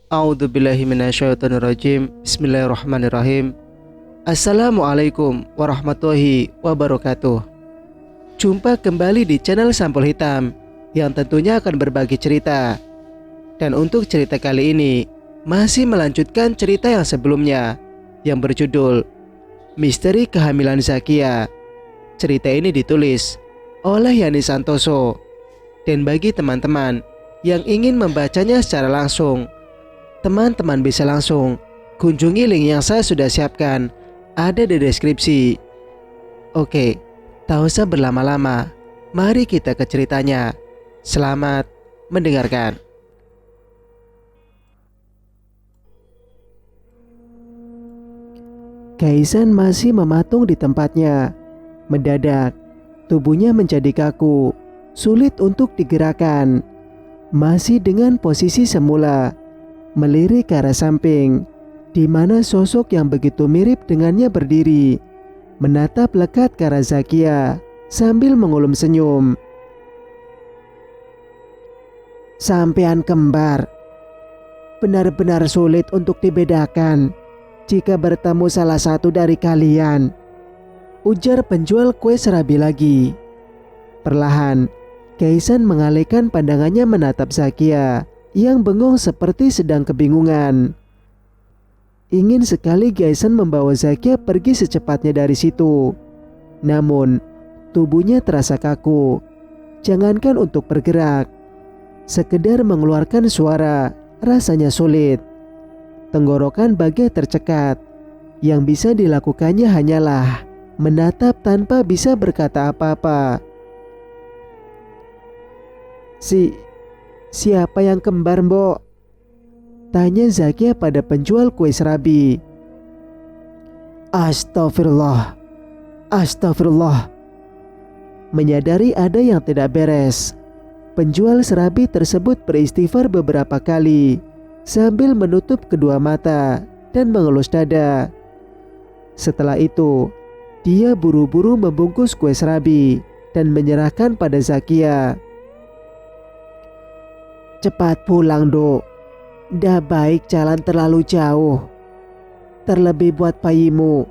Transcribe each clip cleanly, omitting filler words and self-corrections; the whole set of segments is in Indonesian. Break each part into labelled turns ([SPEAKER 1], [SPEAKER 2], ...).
[SPEAKER 1] A'udzubillahi minasyaitonirrajim. Bismillahirrahmanirrahim. Assalamualaikum warahmatullahi wabarakatuh. Jumpa kembali di channel Sampul Hitam yang tentunya akan berbagi cerita. Dan untuk cerita kali ini masih melanjutkan cerita yang sebelumnya yang berjudul Misteri Kehamilan Zakia. Cerita ini ditulis oleh Yani Santoso. Dan bagi teman-teman yang ingin membacanya secara langsung, teman-teman bisa langsung kunjungi link yang saya sudah siapkan, ada di deskripsi. Oke, tak usah berlama-lama, mari kita ke ceritanya. Selamat mendengarkan. Kaisan masih mematung di tempatnya. Mendadak, tubuhnya menjadi kaku, sulit untuk digerakkan. Masih dengan posisi semula, melirik ke arah samping, di mana sosok yang begitu mirip dengannya berdiri, menatap lekat ke arah Zakia sambil mengulum senyum. Sampean kembar, benar-benar sulit untuk dibedakan jika bertemu salah satu dari kalian, ujar penjual kue serabi lagi. Perlahan, Kaisan mengalihkan pandangannya menatap Zakia yang bengong seperti sedang kebingungan. Ingin sekali Kaisan membawa Zakia pergi secepatnya dari situ. Namun, tubuhnya terasa kaku. Jangankan untuk bergerak, sekedar mengeluarkan suara rasanya sulit. Tenggorokan bagai tercekat. Yang bisa dilakukannya hanyalah menatap tanpa bisa berkata apa-apa. Siapa yang kembar, Mbok? Tanya Zakia pada penjual kue serabi. Astagfirullah. Astagfirullah. Menyadari ada yang tidak beres, penjual serabi tersebut beristighfar beberapa kali sambil menutup kedua mata dan mengelus dada. Setelah itu, dia buru-buru membungkus kue serabi dan menyerahkan pada Zakia. Cepat pulang, Dok. Dah baik jalan terlalu jauh. Terlebih buat bayimu,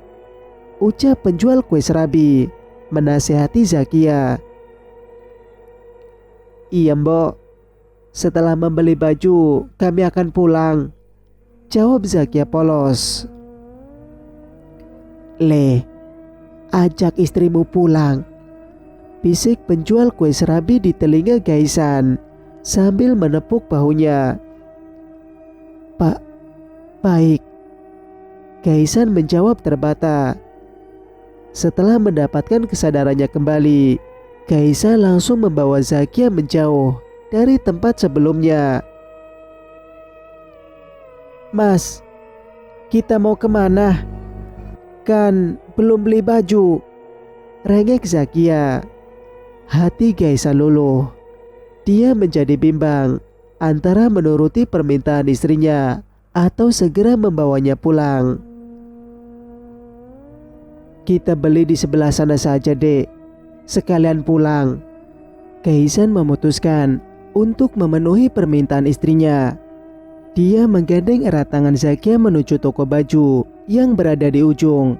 [SPEAKER 1] ucap penjual kue serabi menasihati Zakia. Iya, Mbok. Setelah membeli baju, kami akan pulang, jawab Zakia polos. Ajak istrimu pulang, bisik penjual kue serabi di telinga Kaisan sambil menepuk bahunya. Baik, Kaisan menjawab terbata. Setelah mendapatkan kesadarannya kembali, Kaisan langsung membawa Zakia menjauh dari tempat sebelumnya. Mas, kita mau kemana? Kan belum beli baju, rengek Zakia. Hati Kaisan luluh. Dia menjadi bimbang antara menuruti permintaan istrinya atau segera membawanya pulang. Kita beli di sebelah sana saja, Dek. Sekalian pulang. Kaisan memutuskan untuk memenuhi permintaan istrinya. Dia menggandeng erat tangan Zakia menuju toko baju yang berada di ujung,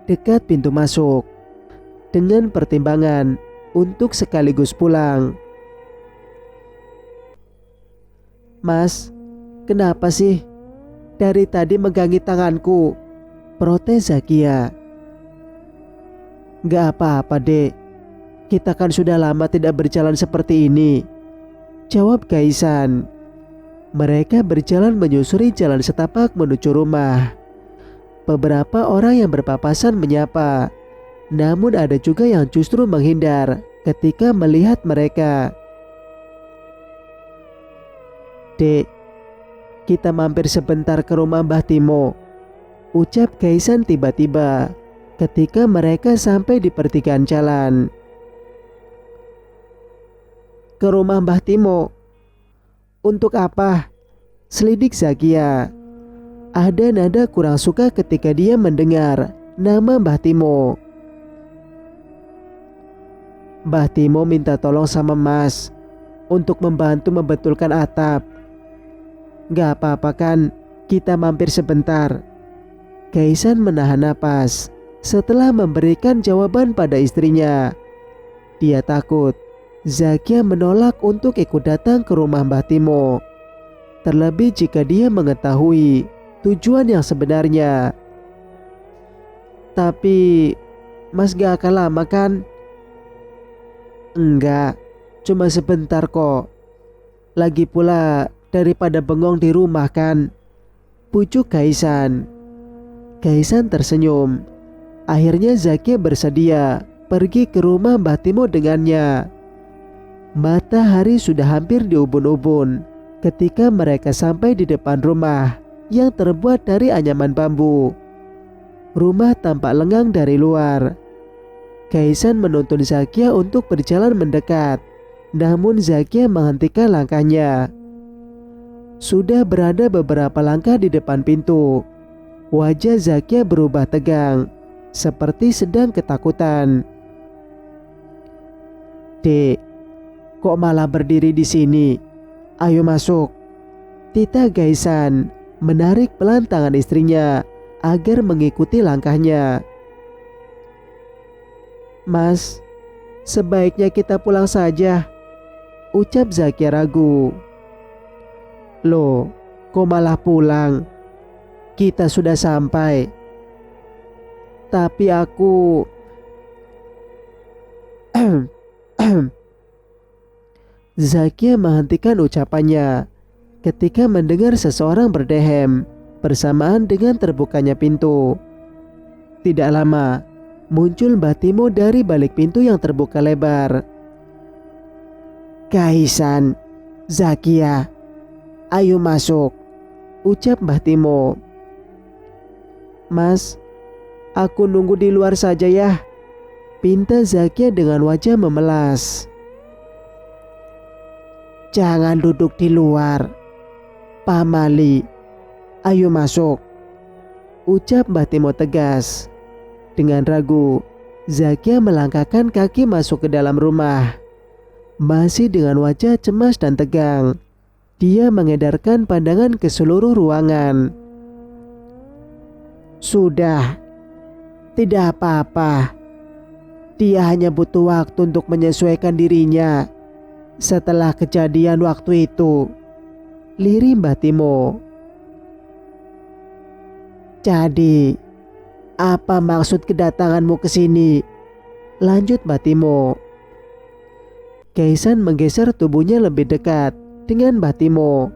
[SPEAKER 1] dekat pintu masuk, dengan pertimbangan untuk sekaligus pulang. Mas, kenapa sih? Dari tadi megangi tanganku, protes Zakia. Gak apa-apa, Dek. Kita kan sudah lama tidak berjalan seperti ini, jawab Kaisan. Mereka berjalan menyusuri jalan setapak menuju rumah. Beberapa orang yang berpapasan menyapa, namun ada juga yang justru menghindar ketika melihat mereka. Dek, kita mampir sebentar ke rumah Mbah Timo, ucap Kaisan tiba-tiba ketika mereka sampai di pertigaan jalan. Ke rumah Mbah Timo? Untuk apa? Selidik Zakia. Ada nada kurang suka ketika dia mendengar nama Mbah Timo. Mbah Timo minta tolong sama Mas untuk membantu membetulkan atap. Gak apa-apa kan, kita mampir sebentar. Kaisan menahan napas setelah memberikan jawaban pada istrinya. Dia takut Zakia menolak untuk ikut datang ke rumah Mbah Timo. Terlebih jika dia mengetahui tujuan yang sebenarnya. Tapi Mas gak akan lama kan? Enggak, cuma sebentar kok. Lagi pula daripada bengong di rumah kan, pucuk Kaisan. Kaisan tersenyum. Akhirnya Zakia bersedia pergi ke rumah Mbah Timo dengannya. Matahari sudah hampir di ubun-ubun ketika mereka sampai di depan rumah yang terbuat dari anyaman bambu. Rumah tampak lengang dari luar. Kaisan menuntun Zakia untuk berjalan mendekat, namun Zakia menghentikan langkahnya. Sudah berada beberapa langkah di depan pintu. Wajah Zakia berubah tegang, seperti sedang ketakutan. Dek, kok malah berdiri di sini? Ayo masuk. Tita Kaisan menarik pelan tangan istrinya agar mengikuti langkahnya. Mas, sebaiknya kita pulang saja, ucap Zakia ragu. Loh, kok malah pulang? Kita sudah sampai. Tapi aku... Zakia menghentikan ucapannya ketika mendengar seseorang berdehem bersamaan dengan terbukanya pintu. Tidak lama, muncul Mbah Timo dari balik pintu yang terbuka lebar. Kaisan, Zakia, ayo masuk, ucap Mbah Timo. Mas, aku nunggu di luar saja ya, pinta Zakia dengan wajah memelas. Jangan duduk di luar, Pak Mali, ayo masuk, ucap Mbah Timo tegas. Dengan ragu, Zakia melangkahkan kaki masuk ke dalam rumah. Masih dengan wajah cemas dan tegang, dia mengedarkan pandangan ke seluruh ruangan. Sudah, tidak apa-apa. Dia hanya butuh waktu untuk menyesuaikan dirinya setelah kejadian waktu itu, lirih Mbah Timo. Jadi, apa maksud kedatanganmu ke sini? Lanjut Mbah Timo. Kaisan menggeser tubuhnya lebih dekat dengan Mbah Timo.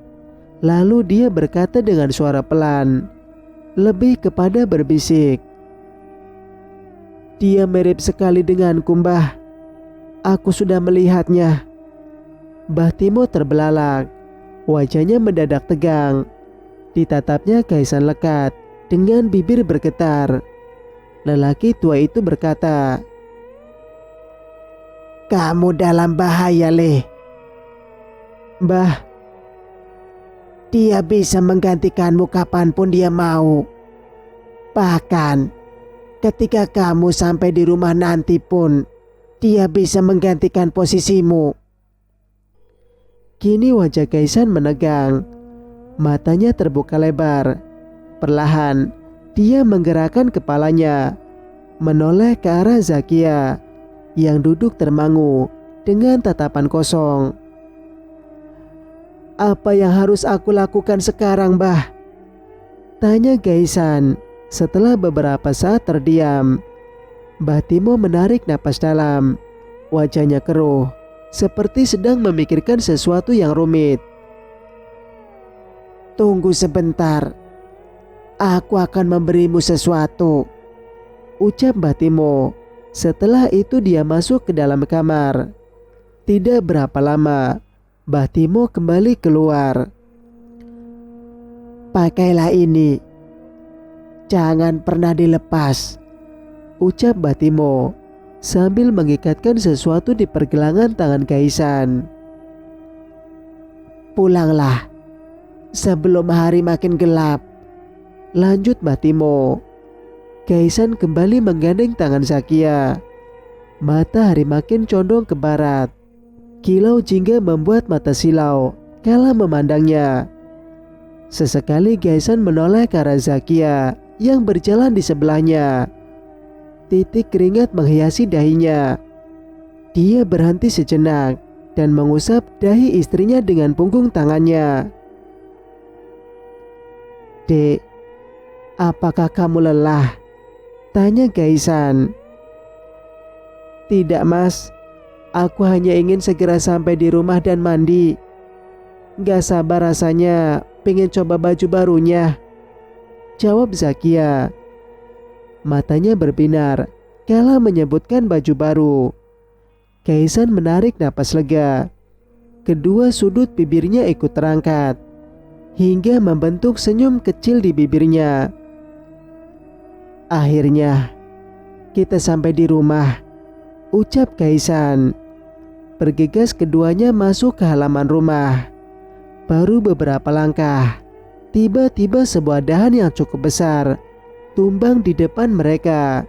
[SPEAKER 1] Lalu dia berkata dengan suara pelan, lebih kepada berbisik. Dia mirip sekali denganku, Mbah. Aku sudah melihatnya. Mbah Timo terbelalak. Wajahnya mendadak tegang. Ditatapnya Kaisan lekat dengan bibir bergetar. Lelaki tua itu berkata, kamu dalam bahaya, Leh. Mbah, dia bisa menggantikanmu kapanpun dia mau. Bahkan ketika kamu sampai di rumah nanti pun, dia bisa menggantikan posisimu. Kini wajah Kaisan menegang. Matanya terbuka lebar. Perlahan, dia menggerakkan kepalanya, menoleh ke arah Zakia yang duduk termangu dengan tatapan kosong. Apa yang harus aku lakukan sekarang, Mbah? Tanya Kaisan setelah beberapa saat terdiam. Mbah Timo menarik napas dalam. Wajahnya keruh, seperti sedang memikirkan sesuatu yang rumit. Tunggu sebentar. Aku akan memberimu sesuatu, ucap Mbah Timo. Setelah itu dia masuk ke dalam kamar. Tidak berapa lama, Mbah Timo kembali keluar. Pakailah ini. Jangan pernah dilepas, ucap Mbah Timo sambil mengikatkan sesuatu di pergelangan tangan Kaisan. Pulanglah sebelum hari makin gelap, lanjut Mbah Timo. Kaisan kembali menggandeng tangan Zakia. Matahari makin condong ke barat. Kilau jingga membuat mata silau kala memandangnya. Sesekali Gaisan menoleh ke arah Zakia yang berjalan di sebelahnya. Titik keringat menghiasi dahinya. Dia berhenti sejenak dan mengusap dahi istrinya dengan punggung tangannya. "Dek, apakah kamu lelah?" tanya Gaisan. "Tidak, Mas. Aku hanya ingin segera sampai di rumah dan mandi. Gak sabar rasanya pengen coba baju barunya," jawab Zakia. Matanya berbinar kala menyebutkan baju baru. Gaisan menarik napas lega. Kedua sudut bibirnya ikut terangkat hingga membentuk senyum kecil di bibirnya. "Akhirnya kita sampai di rumah," ucap Gaisan. Bergegas keduanya masuk ke halaman rumah. Baru beberapa langkah, tiba-tiba sebuah dahan yang cukup besar tumbang di depan mereka.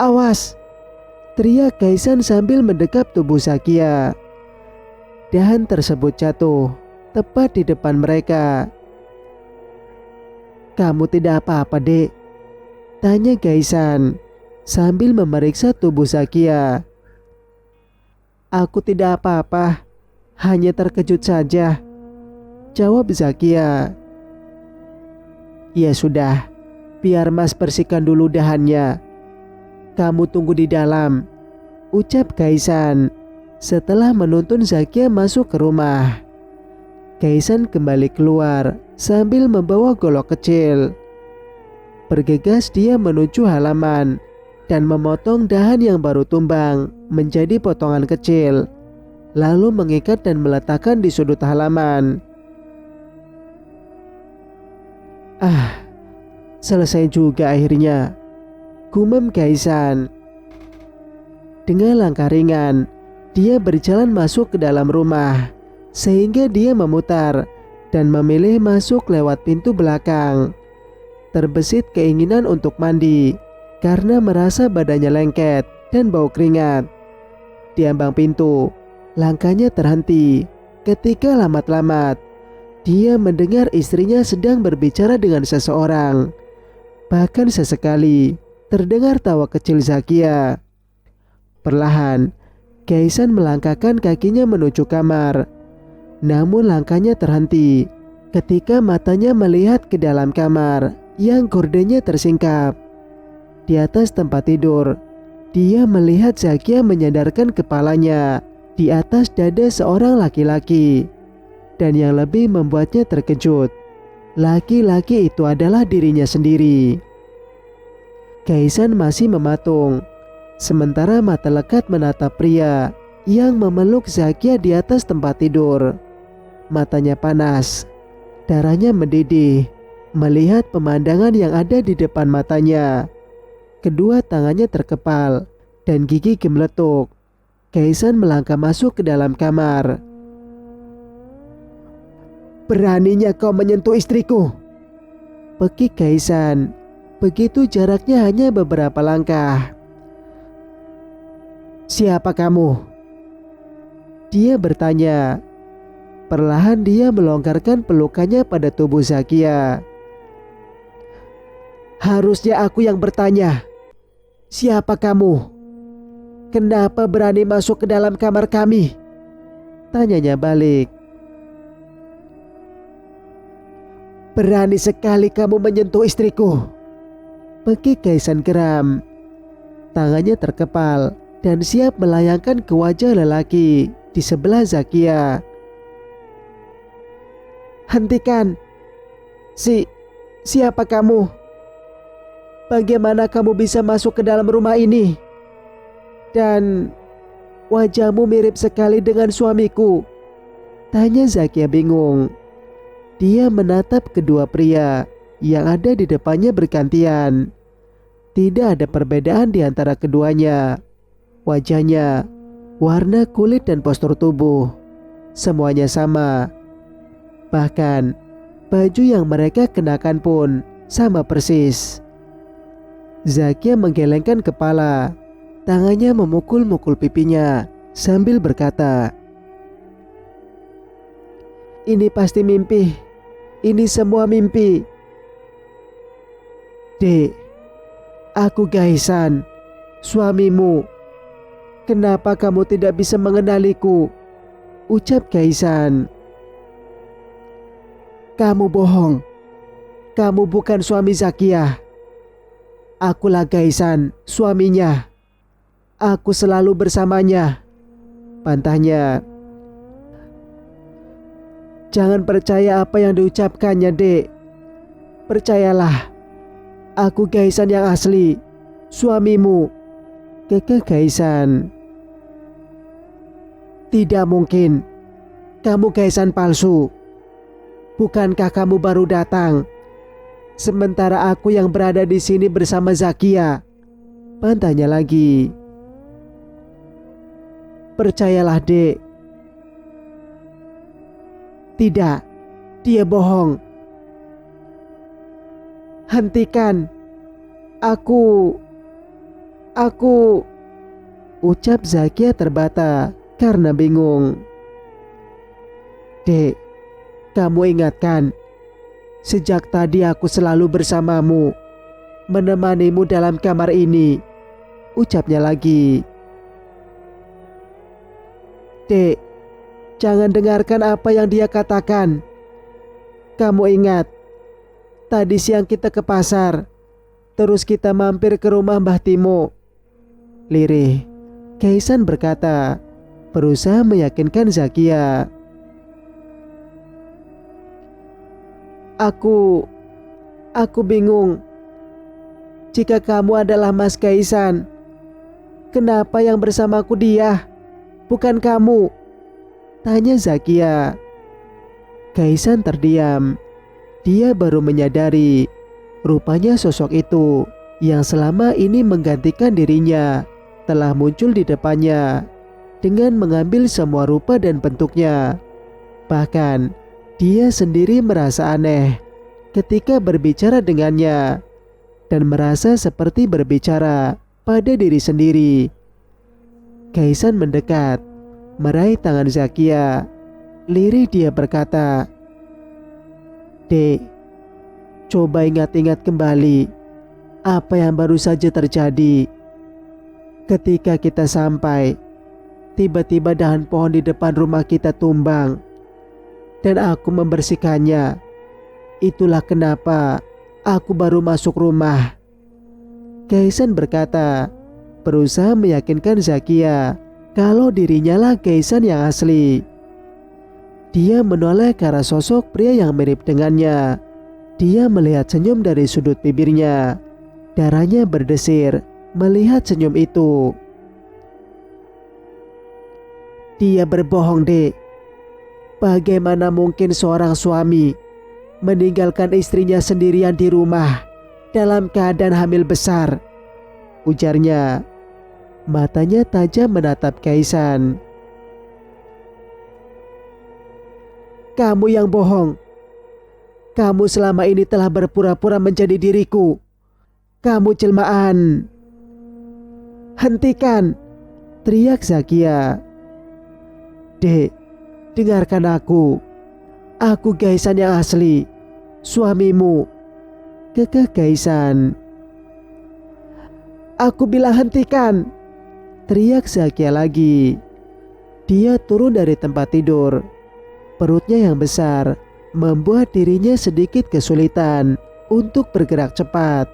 [SPEAKER 1] "Awas!" teriak Gaisan sambil mendekap tubuh Zakia. Dahan tersebut jatuh tepat di depan mereka. "Kamu tidak apa-apa, Dek?" tanya Gaisan sambil memeriksa tubuh Zakia. "Aku tidak apa-apa, hanya terkejut saja," jawab Zakia. "Ya sudah, biar Mas bersihkan dulu dahannya. Kamu tunggu di dalam," ucap Gaisan setelah menuntun Zakia masuk ke rumah. Gaisan kembali keluar sambil membawa golok kecil. Bergegas dia menuju halaman dan memotong dahan yang baru tumbang menjadi potongan kecil, lalu mengikat dan meletakkan di sudut halaman. Selesai juga akhirnya," gumam Gaisan. Dengan langkah ringan, dia berjalan masuk ke dalam rumah, sehingga dia memutar dan memilih masuk lewat pintu belakang. Terbesit keinginan untuk mandi karena merasa badannya lengket dan bau keringat. Di ambang pintu, langkahnya terhenti ketika lamat-lamat dia mendengar istrinya sedang berbicara dengan seseorang. Bahkan sesekali terdengar tawa kecil Zakia. Perlahan, Gaisan melangkahkan kakinya menuju kamar. Namun langkahnya terhenti ketika matanya melihat ke dalam kamar yang gordennya tersingkap. Di atas tempat tidur, dia melihat Zakia menyandarkan kepalanya di atas dada seorang laki-laki. Dan yang lebih membuatnya terkejut, laki-laki itu adalah dirinya sendiri. Gaisan masih mematung, sementara mata lekat menatap pria yang memeluk Zakia di atas tempat tidur. Matanya panas, darahnya mendidih melihat pemandangan yang ada di depan matanya. Kedua tangannya terkepal dan gigi gemeletuk. Gaisan melangkah masuk ke dalam kamar. "Beraninya kau menyentuh istriku!" pekik Gaisan. Begitu jaraknya hanya beberapa langkah. "Siapa kamu?" dia bertanya. Perlahan dia melonggarkan pelukannya pada tubuh Zakia. "Harusnya aku yang bertanya. Siapa kamu? Kenapa berani masuk ke dalam kamar kami?" tanyanya balik. "Berani sekali kamu menyentuh istriku!" pekik Gaisan geram. Tangannya terkepal dan siap melayangkan ke wajah lelaki di sebelah Zakia. "Hentikan! Siapa kamu? Bagaimana kamu bisa masuk ke dalam rumah ini? Dan wajahmu mirip sekali dengan suamiku," tanya Zakia bingung. Dia menatap kedua pria yang ada di depannya bergantian. Tidak ada perbedaan di antara keduanya. Wajahnya, warna kulit dan postur tubuh, semuanya sama. Bahkan, baju yang mereka kenakan pun sama persis. Zakia menggelengkan kepala, tangannya memukul-mukul pipinya sambil berkata, Ini pasti mimpi. Ini semua mimpi. Dek, aku Gaisan, suamimu. Kenapa kamu tidak bisa mengenaliku? Ucap Gaisan. Kamu bohong. Kamu bukan suami Zakia. Akulah Gaisan, suaminya. Aku selalu bersamanya, pantahnya. Jangan percaya apa yang diucapkannya, Dek. Percayalah, aku Gaisan yang asli, suamimu, kekeh Gaisan. Tidak mungkin, kamu Gaisan palsu. Bukankah kamu baru datang? Sementara aku yang berada di sini bersama Zakia, pantahnya lagi. Percayalah, Dek. Tidak, dia bohong. Hentikan. Aku, ucap Zakia terbata karena bingung. Dek, kamu ingatkan, sejak tadi aku selalu bersamamu, menemanimu dalam kamar ini, ucapnya lagi. Dek, jangan dengarkan apa yang dia katakan. Kamu ingat, tadi siang kita ke pasar, terus kita mampir ke rumah Mbah Timo. Lirih, Gaisan berkata, berusaha meyakinkan Zakia. Aku bingung. Jika kamu adalah Mas Gaisan, kenapa yang bersamaku dia, bukan kamu? Tanya Zakia. Gaisan terdiam. Dia baru menyadari, rupanya sosok itu yang selama ini menggantikan dirinya telah muncul di depannya dengan mengambil semua rupa dan bentuknya. Bahkan dia sendiri merasa aneh ketika berbicara dengannya dan merasa seperti berbicara pada diri sendiri. Gaisan mendekat, meraih tangan Zakia. Lirih dia berkata, Dek, coba ingat-ingat kembali apa yang baru saja terjadi. Ketika kita sampai, tiba-tiba dahan pohon di depan rumah kita tumbang dan aku membersihkannya. Itulah kenapa aku baru masuk rumah. Gaisan berkata, berusaha meyakinkan Zakia kalau dirinya lah Gaisan yang asli. Dia menoleh ke arah sosok pria yang mirip dengannya. Dia melihat senyum dari sudut bibirnya. Darahnya berdesir melihat senyum itu. Dia berbohong, Dek. Bagaimana mungkin seorang suami meninggalkan istrinya sendirian di rumah dalam keadaan hamil besar? Ujarnya. Matanya tajam menatap Gaisan. Kamu yang bohong. Kamu selama ini telah berpura-pura menjadi diriku. Kamu jelmaan. Hentikan, teriak Zakia. Dek, dengarkan aku. Aku Gaisan yang asli, suamimu, kekeh Gaisan. Aku bilang hentikan, teriak Zakia lagi. Dia turun dari tempat tidur. Perutnya yang besar membuat dirinya sedikit kesulitan untuk bergerak cepat.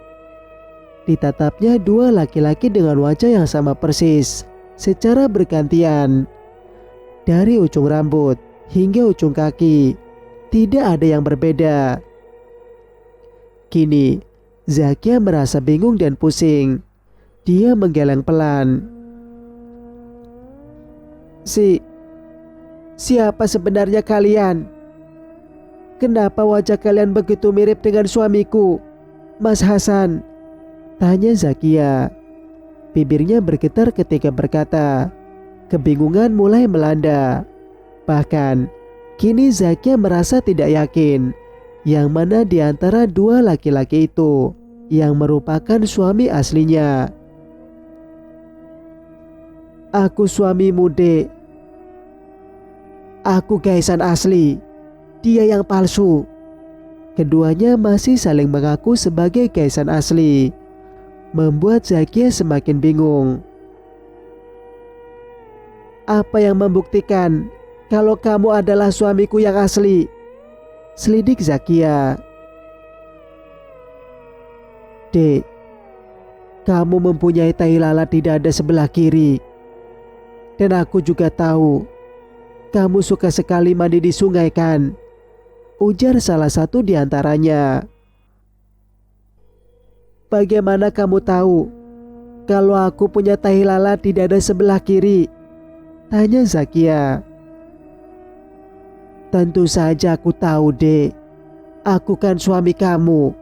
[SPEAKER 1] Ditatapnya dua laki-laki dengan wajah yang sama persis secara bergantian. Dari ujung rambut hingga ujung kaki, tidak ada yang berbeda. Kini, Zakia merasa bingung dan pusing. Dia menggeleng pelan. Siapa sebenarnya kalian? Kenapa wajah kalian begitu mirip dengan suamiku, Mas Hasan? Tanya Zakia. Bibirnya bergetar ketika berkata. Kebingungan mulai melanda. Bahkan, kini Zakia merasa tidak yakin yang mana di antara dua laki-laki itu yang merupakan suami aslinya. Aku suamimu, Dek. Aku Gaisan asli. dia yang palsu. Keduanya masih saling mengaku sebagai Kaisan asli, membuat Zakia semakin bingung. Apa yang membuktikan kalau kamu adalah suamiku yang asli? Selidik Zakia. Dek, kamu mempunyai tai lalat di dada sebelah kiri. Dan aku juga tahu kamu suka sekali mandi di sungai kan? Ujar salah satu di antaranya. Bagaimana kamu tahu kalau aku punya tai lalat di dada sebelah kiri? Tanya Zakia. Tentu saja aku tahu, Dek. Aku kan suami kamu.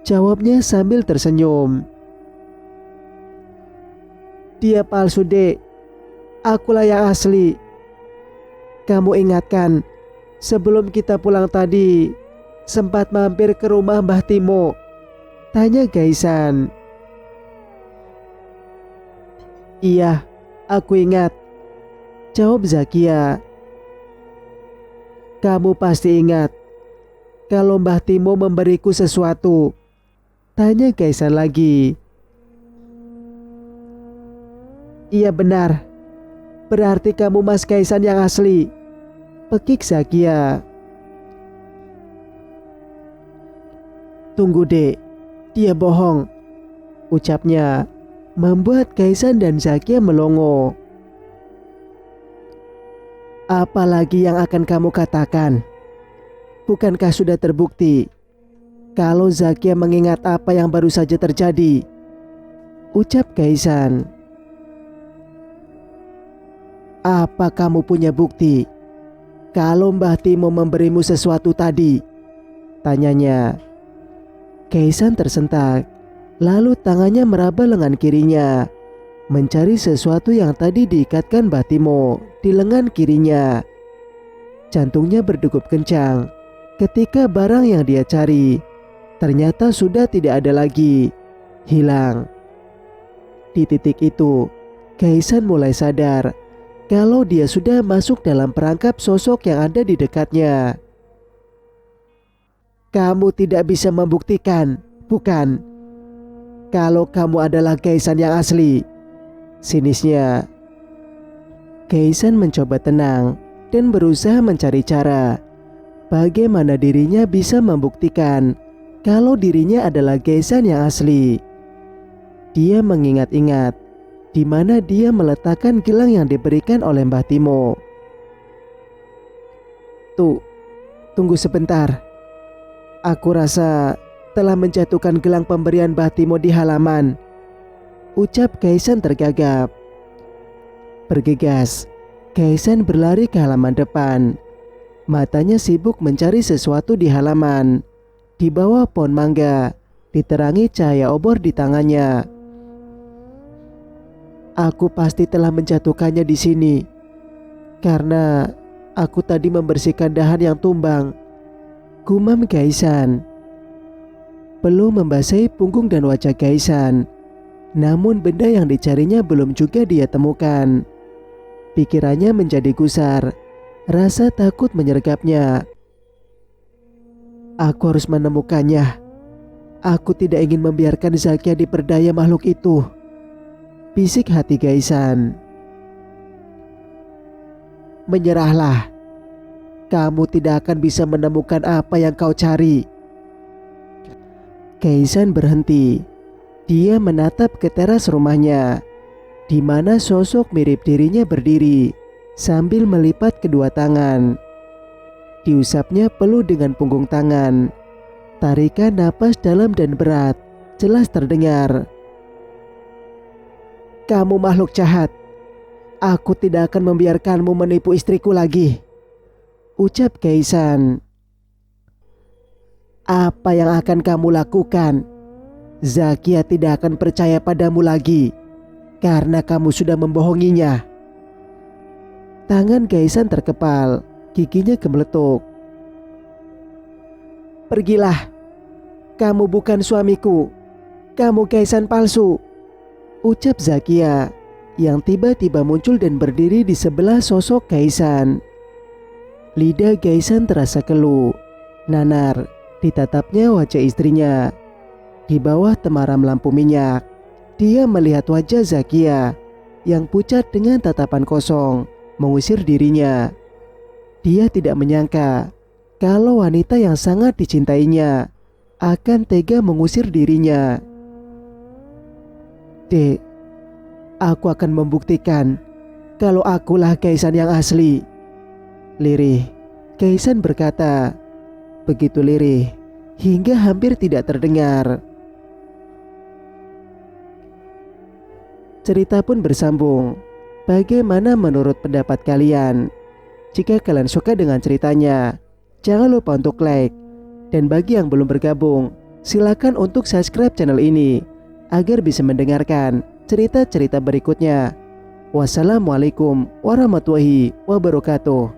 [SPEAKER 1] Jawabnya sambil tersenyum. Dia palsu, Dek. Akulah yang asli. Kamu ingatkan, sebelum kita pulang tadi, sempat mampir ke rumah Mbah Timo? Tanya Kaisan. Iya, aku ingat. Jawab Zakia. Kamu pasti ingat kalau Mbah Timo memberiku sesuatu? Tanya Kaisan lagi. Iya benar. Berarti kamu Mas Kaisan yang asli. Pekik Zakia. Tunggu, Dek. Dia bohong. Ucapnya membuat Kaisan dan Zakia melongo. Apalagi yang akan kamu katakan? Bukankah sudah terbukti kalau Zakia mengingat apa yang baru saja terjadi? Ucap Kaisan. Apa kamu punya bukti kalau Mbah Timo memberimu sesuatu tadi? Tanyanya. Kaisan tersentak, lalu tangannya meraba lengan kirinya, mencari sesuatu yang tadi diikatkan Mbah Timo di lengan kirinya. Jantungnya berdegup kencang ketika barang yang dia cari ternyata sudah tidak ada lagi, hilang. Di titik itu, Kaisan mulai sadar kalau dia sudah masuk dalam perangkap sosok yang ada di dekatnya. Kamu tidak bisa membuktikan, bukan? Kalau kamu adalah Kaisan yang asli. Sinisnya. Kaisan mencoba tenang dan berusaha mencari cara bagaimana dirinya bisa membuktikan kalau dirinya adalah Kaisan yang asli. Dia mengingat-ingat di mana dia meletakkan gelang yang diberikan oleh Mbah Timo. Tunggu sebentar. Aku rasa telah menjatuhkan gelang pemberian Mbah Timo di halaman. Ucap Kaisan tergagap. Bergegas, Kaisan berlari ke halaman depan. Matanya sibuk mencari sesuatu di halaman. Di bawah pohon mangga, diterangi cahaya obor di tangannya. Aku pasti telah menjatuhkannya di sini karena aku tadi membersihkan dahan yang tumbang. Gumam Kaisan. Belum membasahi punggung dan wajah Kaisan, namun benda yang dicarinya belum juga dia temukan. Pikirannya menjadi gusar, rasa takut menyergapnya. Aku harus menemukannya. Aku tidak ingin membiarkan Zakia diperdaya makhluk itu. Bisik hati Kaisan. Menyerahlah. Kamu tidak akan bisa menemukan apa yang kau cari. Kaisan berhenti. Dia menatap ke teras rumahnya, di mana sosok mirip dirinya berdiri sambil melipat kedua tangan. Diusapnya peluh dengan punggung tangan. Tarikan napas dalam dan berat jelas terdengar. Kamu makhluk jahat. Aku tidak akan membiarkanmu menipu istriku lagi. Ucap Kaisan. Apa yang akan kamu lakukan? Zakia tidak akan percaya padamu lagi karena kamu sudah membohonginya. Tangan Kaisan terkepal, giginya gemeletuk. Pergilah. Kamu bukan suamiku. Kamu Kaisan palsu. Ucap Zakia yang tiba-tiba muncul dan berdiri di sebelah sosok Kaisan. Lidah Gaisan terasa keluh. Nanar ditatapnya wajah istrinya. Di bawah temaram lampu minyak, dia melihat wajah Zakia yang pucat dengan tatapan kosong mengusir dirinya. Dia tidak menyangka kalau wanita yang sangat dicintainya akan tega mengusir dirinya. Dek, aku akan membuktikan kalau akulah Gaisan yang asli. Lirih, Gaisan berkata. Begitu lirih hingga hampir tidak terdengar. Cerita pun bersambung. Bagaimana menurut pendapat kalian? Jika kalian suka dengan ceritanya, jangan lupa untuk like. Dan bagi yang belum bergabung, silakan untuk subscribe channel ini agar bisa mendengarkan cerita-cerita berikutnya. Wassalamualaikum warahmatullahi wabarakatuh.